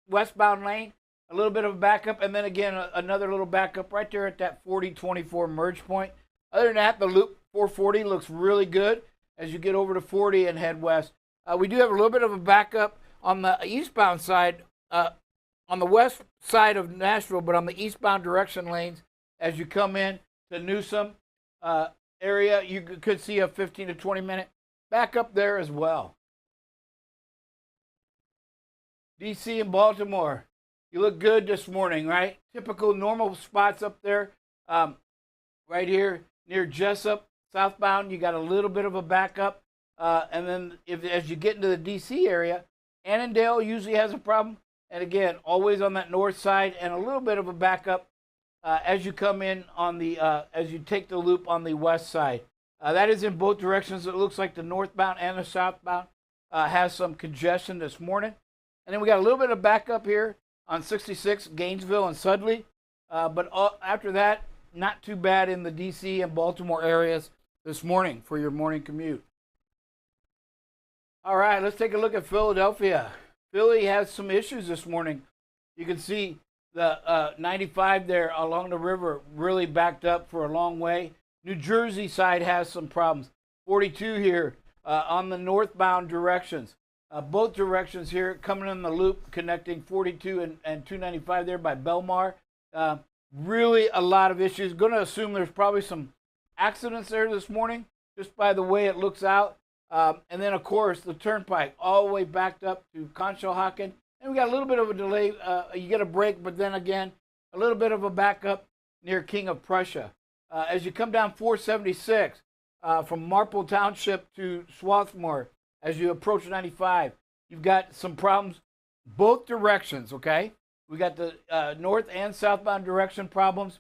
westbound lane, a little bit of a backup, and then again, another little backup right there at that 40-24 merge point. Other than that, the loop 440 looks really good as you get over to 40 and head west. We do have a little bit of a backup on the eastbound side, on the west side of Nashville, but on the eastbound direction lanes as you come in to Newsom area, you could see a 15 to 20 minute backup there as well. DC and Baltimore. You look good this morning, right? Typical normal spots up there. Right here near Jessup, southbound, you got a little bit of a backup. And then as you get into the D.C. area, Annandale usually has a problem. And again, always on that north side and a little bit of a backup as you come in on the, as you take the loop on the west side. That is in both directions. It looks like the northbound and the southbound has some congestion this morning. And then we got a little bit of backup here on 66, Gainesville and Sudley. But after that, not too bad in the D.C. and Baltimore areas this morning for your morning commute. All right, let's take a look at Philadelphia. Philly has some issues this morning. You can see the 95 there along the river really backed up for a long way. New Jersey side has some problems. 42 here on the northbound directions. Both directions here coming in the loop connecting 42 and 295 there by Belmar. Really a lot of issues. Going to assume there's probably some accidents there this morning just by the way it looks out. And then, of course, the turnpike all the way backed up to Conshohocken. And we got a little bit of a delay. You get a break, but then again, a little bit of a backup near King of Prussia. As you come down 476 from Marple Township to Swarthmore, as you approach 95, you've got some problems both directions, okay? We got the north and southbound direction problems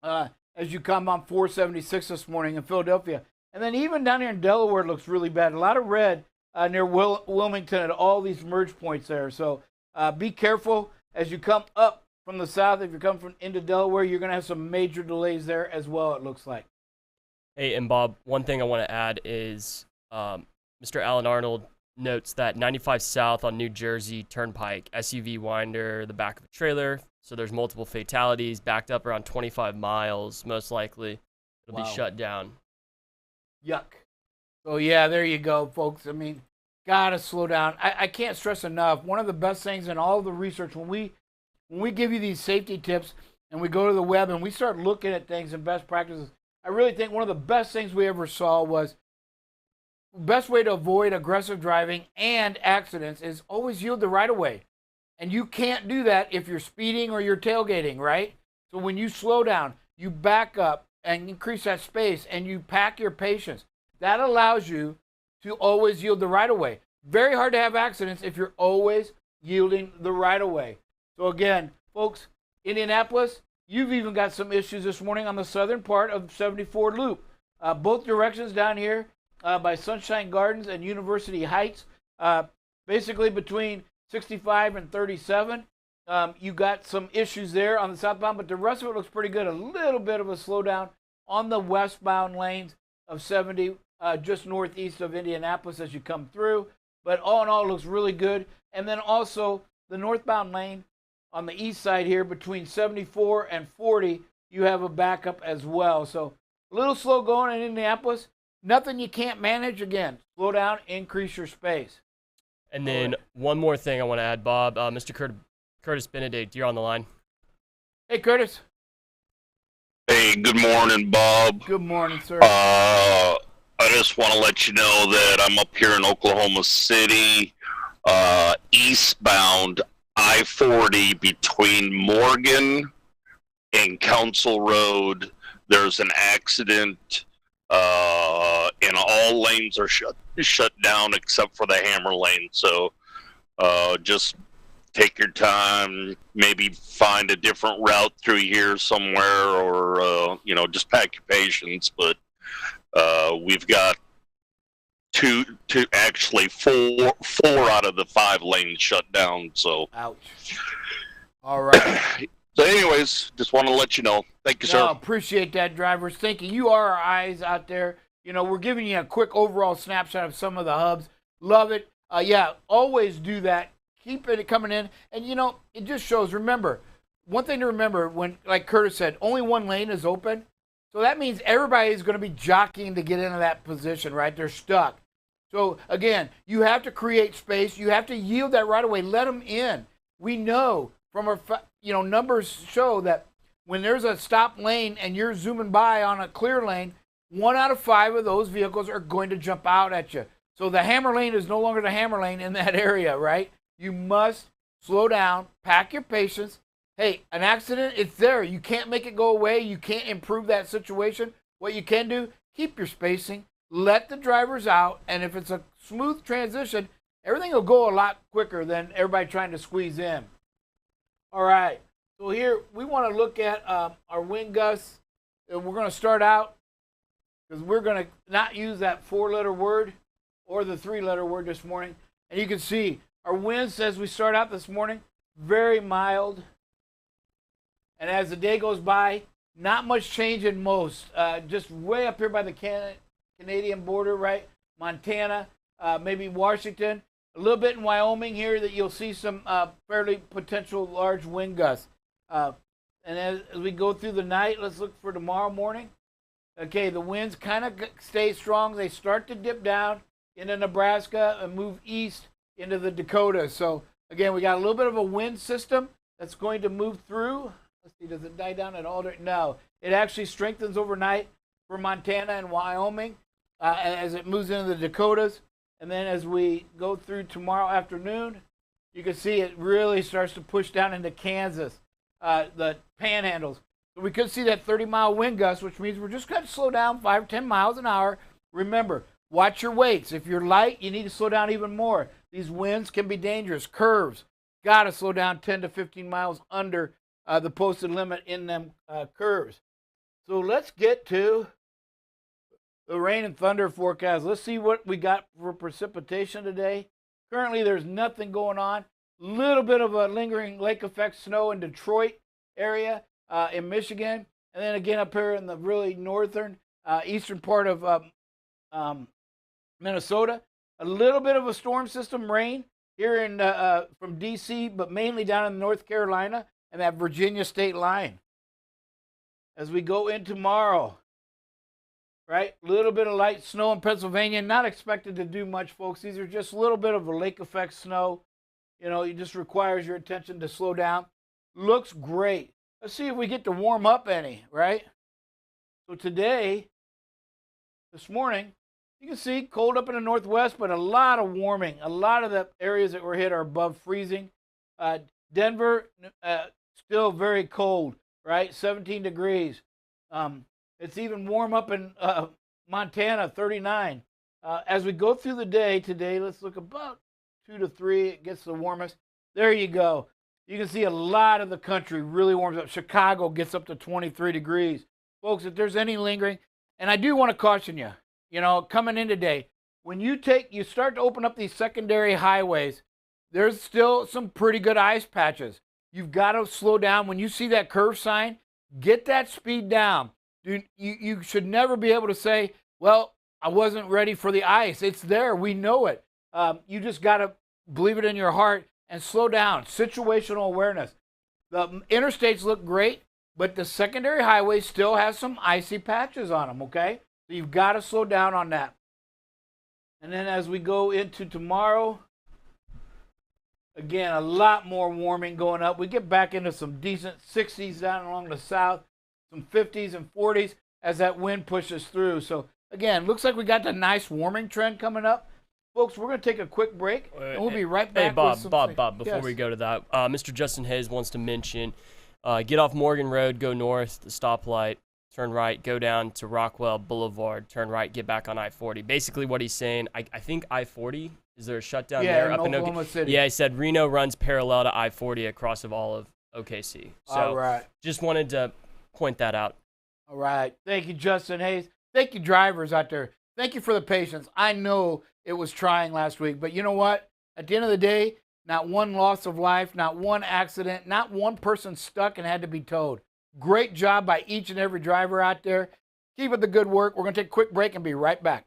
as you come on 476 this morning in Philadelphia. And then even down here in Delaware, it looks really bad. A lot of red near Wilmington at all these merge points there. So be careful as you come up from the south. If you come from into Delaware, you're going to have some major delays there as well, it looks like. Hey, and Bob, one thing I want to add is Mr. Alan Arnold notes that 95 South on New Jersey Turnpike, SUV winder, the back of a trailer. So there's multiple fatalities, backed up around 25 miles, most likely. It'll be shut down. Yuck. So, yeah, there you go, folks. I mean, got to slow down. I can't stress enough. One of the best things in all of the research, when we give you these safety tips and we go to the web and we start looking at things and best practices, I really think one of the best things we ever saw was best way to avoid aggressive driving and accidents is always yield the right of way. And you can't do that if you're speeding or you're tailgating, right? So when you slow down, you back up and increase that space and you pack your patience. That allows you to always yield the right of way. Very hard to have accidents if you're always yielding the right of way. So again, folks, Indianapolis, you've even got some issues this morning on the southern part of 74 Loop. Both directions down here by Sunshine Gardens and University Heights, basically between 65 and 37. You got some issues there on the southbound, but the rest of it looks pretty good. A little bit of a slowdown on the westbound lanes of 70, just northeast of Indianapolis as you come through. But all in all, it looks really good. And then also the northbound lane on the east side here between 74 and 40, you have a backup as well. So a little slow going in Indianapolis. nothing you can't manage. Again, slow down, increase your space. And then one more thing I want to add, Bob. Mr. Curtis Benedict, you're on the line. Hey, Curtis. Hey, good morning, Bob. Good morning, sir. I just want to let you know that I'm up here in Oklahoma City, eastbound I-40 between Morgan and Council Road. There's an accident, and all lanes are shut down except for the hammer lane. So just take your time, maybe find a different route through here somewhere, or just pack your patience. But we've got four out of the 5 lanes shut down. So, ouch. All right. So, anyways, just want to let you know. Thank you, sir. Appreciate that, drivers. Thank you. You are our eyes out there. We're giving you a quick overall snapshot of some of the hubs. Love it. Always do that. Keep it coming in. And, it just shows. Remember, one thing to remember when, like Curtis said, only one lane is open. So that means everybody is going to be jockeying to get into that position, right? They're stuck. So, again, you have to create space. You have to yield that right away. Let them in. We know from our, numbers show that when there's a stop lane and you're zooming by on a clear lane, 1 out of 5 of those vehicles are going to jump out at you. So the hammer lane is no longer the hammer lane in that area, right? You must slow down, pack your patience. Hey, an accident, it's there. You can't make it go away. You can't improve that situation. What you can do, keep your spacing, let the drivers out, and if it's a smooth transition, everything will go a lot quicker than everybody trying to squeeze in. All right, so here we want to look at our wind gusts. We're going to start out because we're going to not use that 4-letter word or the 3-letter word this morning. And you can see our winds as we start out this morning, very mild. And as the day goes by, not much change in most. Just way up here by the Canadian border, right? Montana, maybe Washington. A little bit in Wyoming here that you'll see some fairly potential large wind gusts. And as we go through the night, let's look for tomorrow morning. Okay, the winds kind of stay strong. They start to dip down into Nebraska and move east into the Dakotas. So, again, we got a little bit of a wind system that's going to move through. Let's see, does it die down at all? No, it actually strengthens overnight for Montana and Wyoming as it moves into the Dakotas. And then as we go through tomorrow afternoon, you can see it really starts to push down into Kansas, the panhandles. So we could see that 30-mile wind gust, which means we're just going to slow down 5 or 10 miles an hour. Remember, watch your weights. If you're light, you need to slow down even more. These winds can be dangerous. Curves, got to slow down 10 to 15 miles under the posted limit in them curves. So let's get to the rain and thunder forecast. Let's see what we got for precipitation today. Currently, there's nothing going on. Little bit of a lingering lake effect snow in Detroit area, in Michigan, and then again up here in the really northern, eastern part of Minnesota. A little bit of a storm system rain here in from D.C., but mainly down in North Carolina and that Virginia state line. As we go in tomorrow, right? A little bit of light snow in Pennsylvania. Not expected to do much, folks. These are just a little bit of a lake effect snow. It just requires your attention to slow down. Looks great. Let's see if we get to warm up any, right? So today, this morning, you can see cold up in the northwest, but a lot of warming. A lot of the areas that were hit are above freezing. Denver, still very cold, right? 17 degrees. It's even warm up in Montana, 39. As we go through the day today, let's look about 2 to 3. It gets the warmest. There you go. You can see a lot of the country really warms up. Chicago gets up to 23 degrees. Folks, if there's any lingering, and I do want to caution you, coming in today, when you start to open up these secondary highways, there's still some pretty good ice patches. You've got to slow down. When you see that curve sign, get that speed down. Dude, you should never be able to say, well, I wasn't ready for the ice. It's there. We know it. You just got to believe it in your heart and slow down. Situational awareness. The interstates look great, but the secondary highways still have some icy patches on them, okay? So you've got to slow down on that. And then as we go into tomorrow, again, a lot more warming going up. We get back into some decent 60s down along the south, some 50s and 40s as that wind pushes through. So, again, looks like we got the nice warming trend coming up. Folks, we're going to take a quick break, and we'll be right back. Hey, Bob, with some Bob, before we go to that, Mr. Justin Hayes wants to mention, get off Morgan Road, go north, the stoplight, turn right, go down to Rockwell Boulevard, turn right, get back on I-40. Basically what he's saying, I think I-40, is there a shutdown there? In Oklahoma City. Yeah, he said Reno runs parallel to I-40 across of all of OKC. So all right. Just wanted to point that out. All right. Thank you, Justin Hayes. Thank you, drivers out there. Thank you for the patience. I know it was trying last week, but you know what? At the end of the day, not one loss of life, not one accident, not one person stuck and had to be towed. Great job by each and every driver out there. Keep up the good work. We're going to take a quick break and be right back.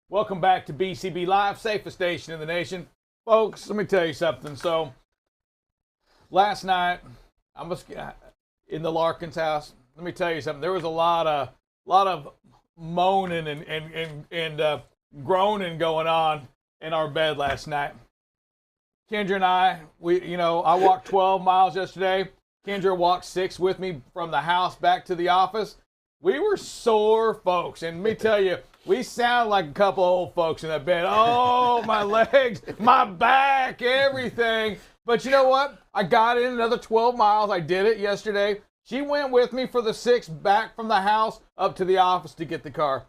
Welcome back to BCB Live, safest station in the nation. Folks, let me tell you something. So, last night, I was in the Larkin's house. Let me tell you something. There was a lot of moaning and groaning going on in our bed last night. Kendra and I walked 12 miles yesterday. Kendra walked 6 with me from the house back to the office. We were sore folks, and let me tell you, we sound like a couple old folks in that bed. Oh, my legs, my back, everything. But you know what? I got in another 12 miles. I did it yesterday. She went with me for the 6 back from the house up to the office to get the car.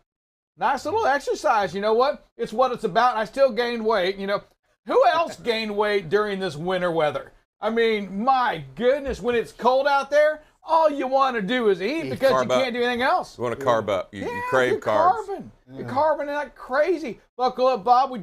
Nice little exercise. You know what? It's what it's about. I still gained weight. You know, who else gained weight during this winter weather? I mean, my goodness, when it's cold out there, all you want to do is eat because you can't do anything else. You want to carb up. You crave carbs. You're carbing like crazy. Buckle up, Bob. We,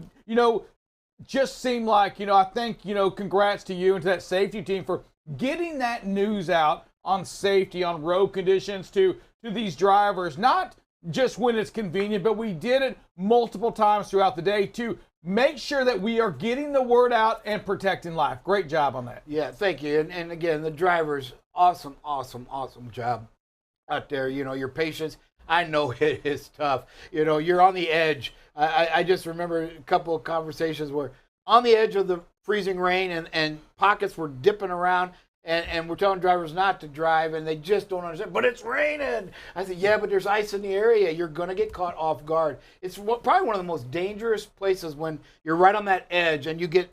just seemed like, I think, congrats to you and to that safety team for getting that news out on safety, on road conditions to these drivers. Not just when it's convenient, but we did it multiple times throughout the day to make sure that we are getting the word out and protecting life. Great job on that. Yeah, thank you. And again, the drivers, awesome job out there. Your patience, I know it is tough. You're on the edge. I just remember a couple of conversations where on the edge of the freezing rain and pockets were dipping around and we're telling drivers not to drive and they just don't understand. But it's raining. I said, yeah, but there's ice in the area. You're going to get caught off guard. It's probably one of the most dangerous places when you're right on that edge and you get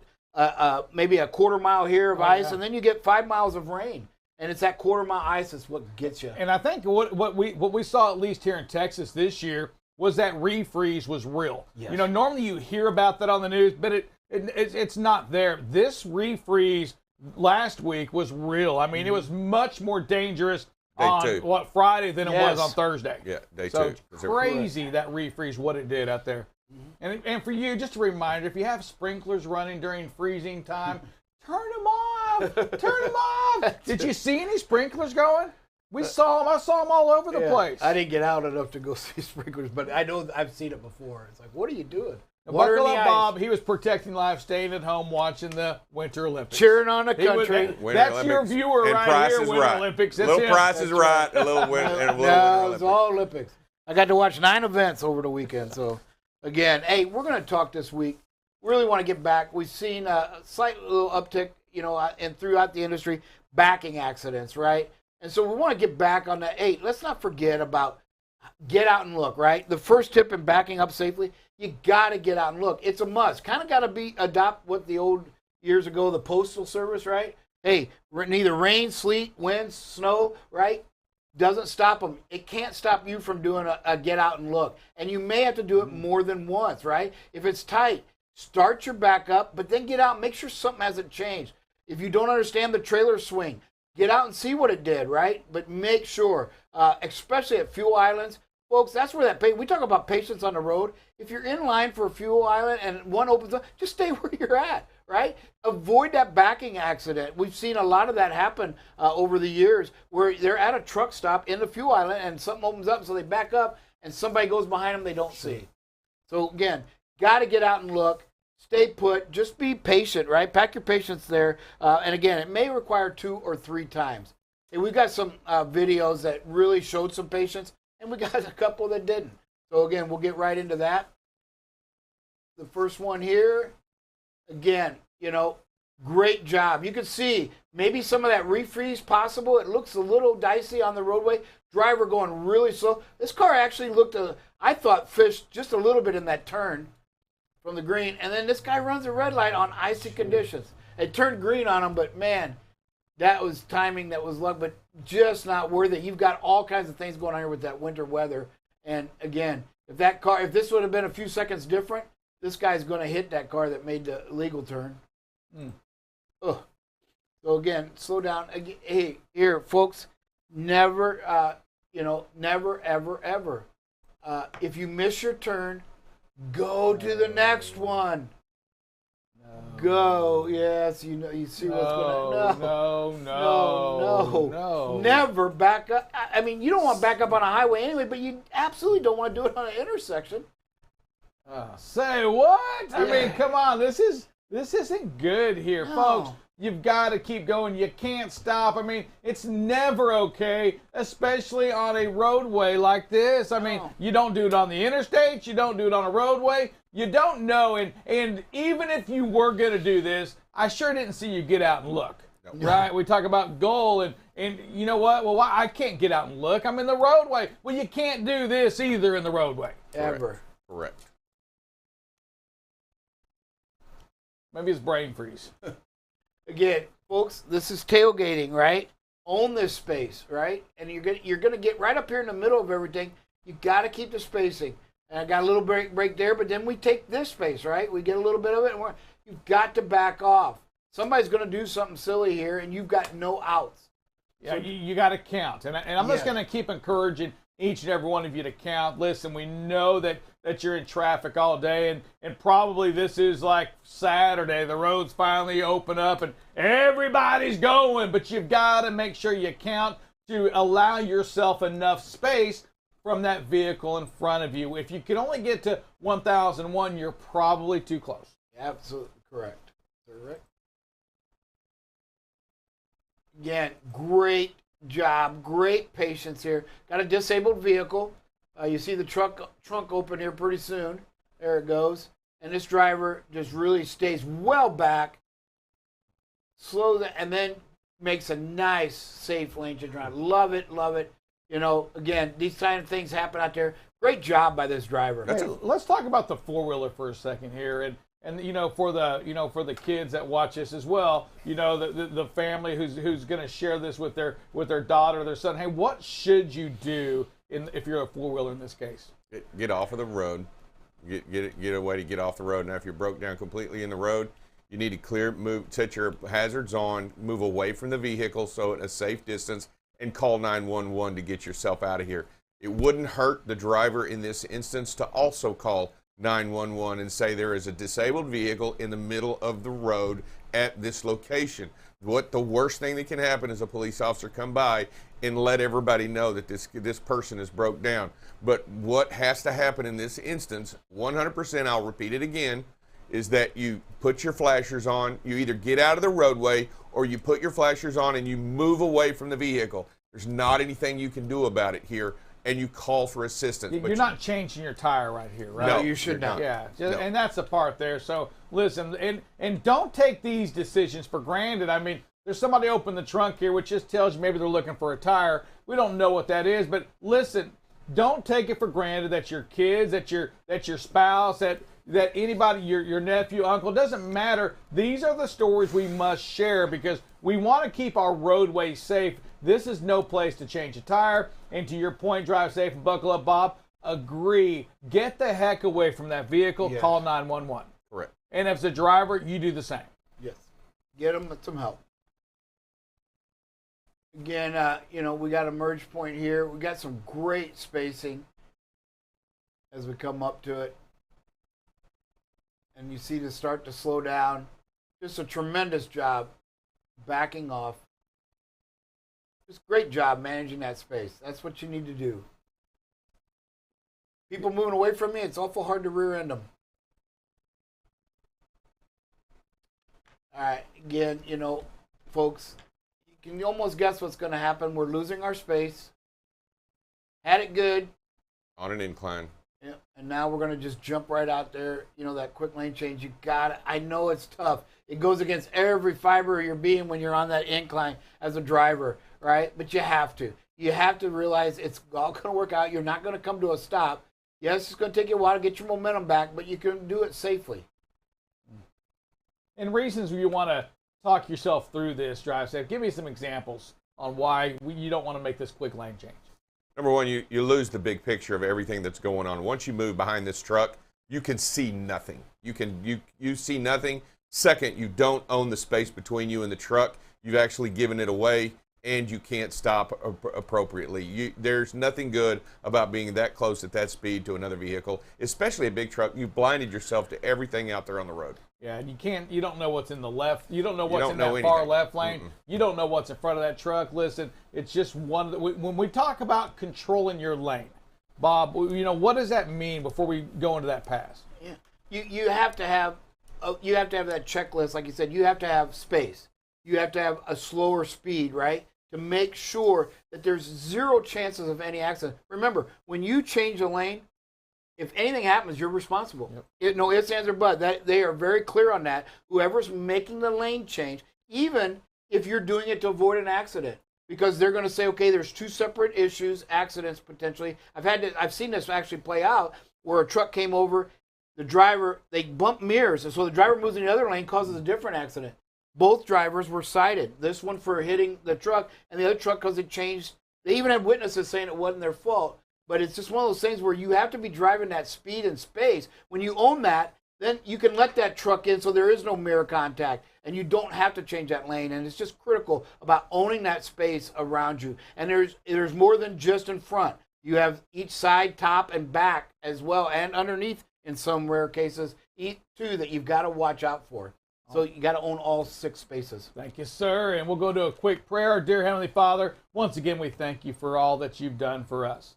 maybe a quarter mile here of ice and then you get 5 miles of rain. And it's that quarter mile ice that's what gets you. And I think what we saw, at least here in Texas this year, was that refreeze was real. Yes. Normally you hear about that on the news, but it's not there. This refreeze last week was real. I mean, it was much more dangerous on Friday than it was on Thursday. Yeah, day so 2. Crazy that refreeze, what it did out there. Mm-hmm. And for you, just a reminder, if you have sprinklers running during freezing time, turn them off. Turn them off. Did you see any sprinklers going? We saw them. I saw them all over the place. I didn't get out enough to go see sprinklers, but I know I've seen it before. It's like, what are you doing? Buckle up, Bob. He was protecting life, staying at home, watching the Winter Olympics. Cheering on the country. That's Olympics. Your viewer and right here, Winter Olympics. That's little Price is right. A little Winter Olympics. No, it was all Olympics. I got to watch 9 events over the weekend. So, again, hey, we're going to talk this week. Really want to get back. We've seen a slight little uptick, and throughout the industry, backing accidents, right? And so we want to get back on that. Hey, let's not forget about get out and look, right? The first tip in backing up safely, you got to get out and look. It's a must. Kind of got to adopt what the old years ago, the Postal Service, right? Hey, neither rain, sleet, wind, snow, right? Doesn't stop them. It can't stop you from doing a get out and look. And you may have to do it more than once, right? If it's tight, start your backup, but then get out and make sure something hasn't changed. If you don't understand the trailer swing, get out and see what it did, right? But make sure, especially at fuel islands, folks, that's where we talk about patience on the road. If you're in line for a fuel island and one opens up, just stay where you're at, right? Avoid that backing accident. We've seen a lot of that happen over the years where they're at a truck stop in the fuel island and something opens up, so they back up and somebody goes behind them they don't see. So again, got to get out and look. Stay put. Just be patient, right? Pack your patience there. And again, it may require 2 or 3 times. And we've got some videos that really showed some patience, and we got a couple that didn't. So again, we'll get right into that. The first one here, again, great job. You can see maybe some of that refreeze possible. It looks a little dicey on the roadway. Driver going really slow. This car actually looked, I thought, fished just a little bit in that turn from the green. And then this guy runs a red light on icy conditions. It turned green on him, but man, that was timing, that was luck, but just not worth it. You've got all kinds of things going on here with that winter weather. And again, if this would have been a few seconds different, this guy's going to hit that car that made the legal turn. Ugh. So again, slow down. Hey, here, folks, never, never, ever, ever. If you miss your turn, go to the next one. Go. Yes, you see what's going on. No. Never back up. I mean, you don't want to back up on a highway anyway, but you absolutely don't want to do it on an intersection. Say what? I mean, come on. This isn't good here, folks. You've got to keep going. You can't stop. I mean, it's never okay, especially on a roadway like this. I mean, you don't do it on the interstate. You don't do it on a roadway. You don't know. And even if you were going to do this, I sure didn't see you get out and look. No. Right? We talk about goal, and you know what? Well, I can't get out and look. I'm in the roadway. Well, you can't do this either in the roadway. Ever. Correct. Maybe it's brain freeze. Again, folks, this is tailgating, right? Own this space, right? And you're gonna get right up here in the middle of everything. You got to keep the spacing. And I got a little break there, but then we take this space, right? We get a little bit of it, and you've got to back off. Somebody's gonna do something silly here, and you've got no outs. Yeah, so, you got to count. And I'm just gonna keep encouraging each and every one of you to count. Listen, we know that you're in traffic all day, and probably this is like Saturday. The roads finally open up and everybody's going, but you've got to make sure you count to allow yourself enough space from that vehicle in front of you. If you can only get to 1001, you're probably too close. Absolutely correct. Again, great job, great patience here. Got a disabled vehicle. You see the trunk open here pretty soon. There it goes. And this driver just really stays well back, slows it, and then makes a nice, safe lane change drive. Love it. Again, these kind of things happen out there. Great job by this driver. Hey, let's talk about the four-wheeler for a second here, and for the kids that watch this as well, the family who's going to share this with their daughter, their son. Hey, what should you do if you're a four-wheeler in this case? Get off of the road. Get a way to get off the road. Now, if you're broke down completely in the road, you need to set your hazards on, move away from the vehicle so at a safe distance, and call 911 to get yourself out of here. It wouldn't hurt the driver in this instance to also call 911 and say there is a disabled vehicle in the middle of the road at this location. The worst thing that can happen is a police officer come by and let everybody know that this person is broke down. But what has to happen in this instance, 100%, I'll repeat it again, is that you put your flashers on, you either get out of the roadway or you put your flashers on and you move away from the vehicle. There's not anything you can do about it here, and you call for assistance. You're not changing your tire right here, right? No, you should not. Yeah, and that's the part there. So listen, and don't take these decisions for granted. I mean, there's somebody open the trunk here, which just tells you maybe they're looking for a tire. We don't know what that is, but listen, don't take it for granted that your kids, that your spouse, that anybody, your nephew, uncle, doesn't matter. These are the stories we must share because we want to keep our roadways safe. This is no place to change a tire. And to your point, drive safe and buckle up, Bob. Agree. Get the heck away from that vehicle. Yes. Call 911. Correct. And if it's a driver, you do the same. Yes. Get them some help. Again, we got a merge point here. We got some great spacing as we come up to it. And you see this start to slow down. Just a tremendous job backing off. Just great job managing that space. That's what you need to do. People moving away from me, it's awful hard to rear end them. All right, again, folks, you can almost guess what's going to happen. We're losing our space. Had it good. On an incline. Yeah, and now we're going to just jump right out there. That quick lane change, you got it. I know it's tough. It goes against every fiber of your being when you're on that incline as a driver, right? But you have to. You have to realize it's all going to work out. You're not going to come to a stop. Yes, it's going to take you a while to get your momentum back, but you can do it safely. And reasons you want to talk yourself through this drive safe. Give me some examples on why you don't want to make this quick lane change. Number one, you lose the big picture of everything that's going on. Once you move behind this truck, you can see nothing. You see nothing. Second, you don't own the space between you and the truck. You've actually given it away, and you can't stop appropriately. There's nothing good about being that close at that speed to another vehicle, especially a big truck. You've blinded yourself to everything out there on the road. Yeah, and you don't know what's in the left. You don't know what's in that anything. far left lane. You don't know what's in front of that truck. Listen, it's just when we talk about controlling your lane, Bob, what does that mean before we go into that pass? Yeah, you have to have that checklist, like you said. You have to have space. You have to have a slower speed, right, to make sure that there's zero chances of any accident. Remember, when you change a lane, if anything happens, you're responsible. Yep. No ifs, ands, or buts. They are very clear on that. Whoever's making the lane change, even if you're doing it to avoid an accident, because they're going to say, okay, there's two separate issues, accidents potentially. I've seen this actually play out where a truck came over, the driver, they bumped mirrors, and so the driver moves in the other lane, causes a different accident. Both drivers were cited. This one for hitting the truck, and the other truck because it changed. They even had witnesses saying it wasn't their fault. But it's just one of those things where you have to be driving that speed and space. When you own that, then you can let that truck in so there is no mirror contact, and you don't have to change that lane. And it's just critical about owning that space around you. And there's more than just in front. You have each side, top, and back as well, and underneath in some rare cases, too, that you've got to watch out for. So you got to own all 6 spaces. Thank you, sir. And we'll go to a quick prayer. Dear Heavenly Father, once again, we thank you for all that you've done for us.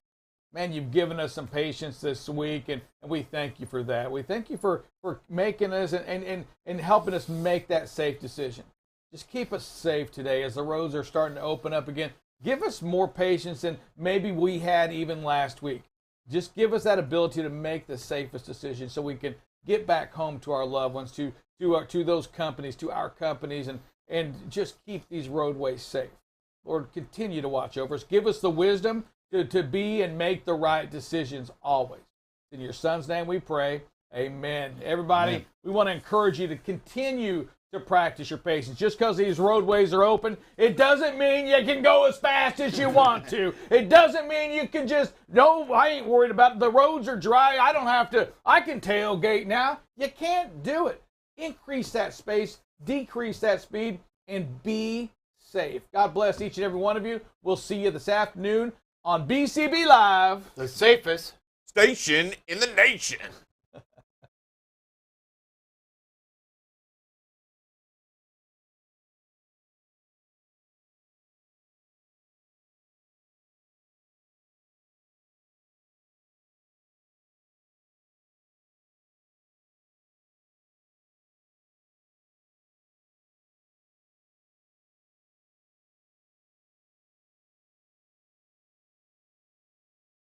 Man, you've given us some patience this week, and we thank you for that. We thank you for making us and helping us make that safe decision. Just keep us safe today as the roads are starting to open up again. Give us more patience than maybe we had even last week. Just give us that ability to make the safest decision so we can get back home to our loved ones, to those companies, to our companies, and just keep these roadways safe. Lord, continue to watch over us. Give us the wisdom to be and make the right decisions always. In your son's name we pray. Amen. Everybody, Amen. We want to encourage you to continue to practice your patience. Just because these roadways are open, it doesn't mean you can go as fast as you want to. It doesn't mean you can just, no, I ain't worried about it. The roads are dry. I can tailgate now. You can't do it. Increase that space, decrease that speed, and be safe. God bless each and every one of you. We'll see you this afternoon on BCB Live, the safest station in the nation.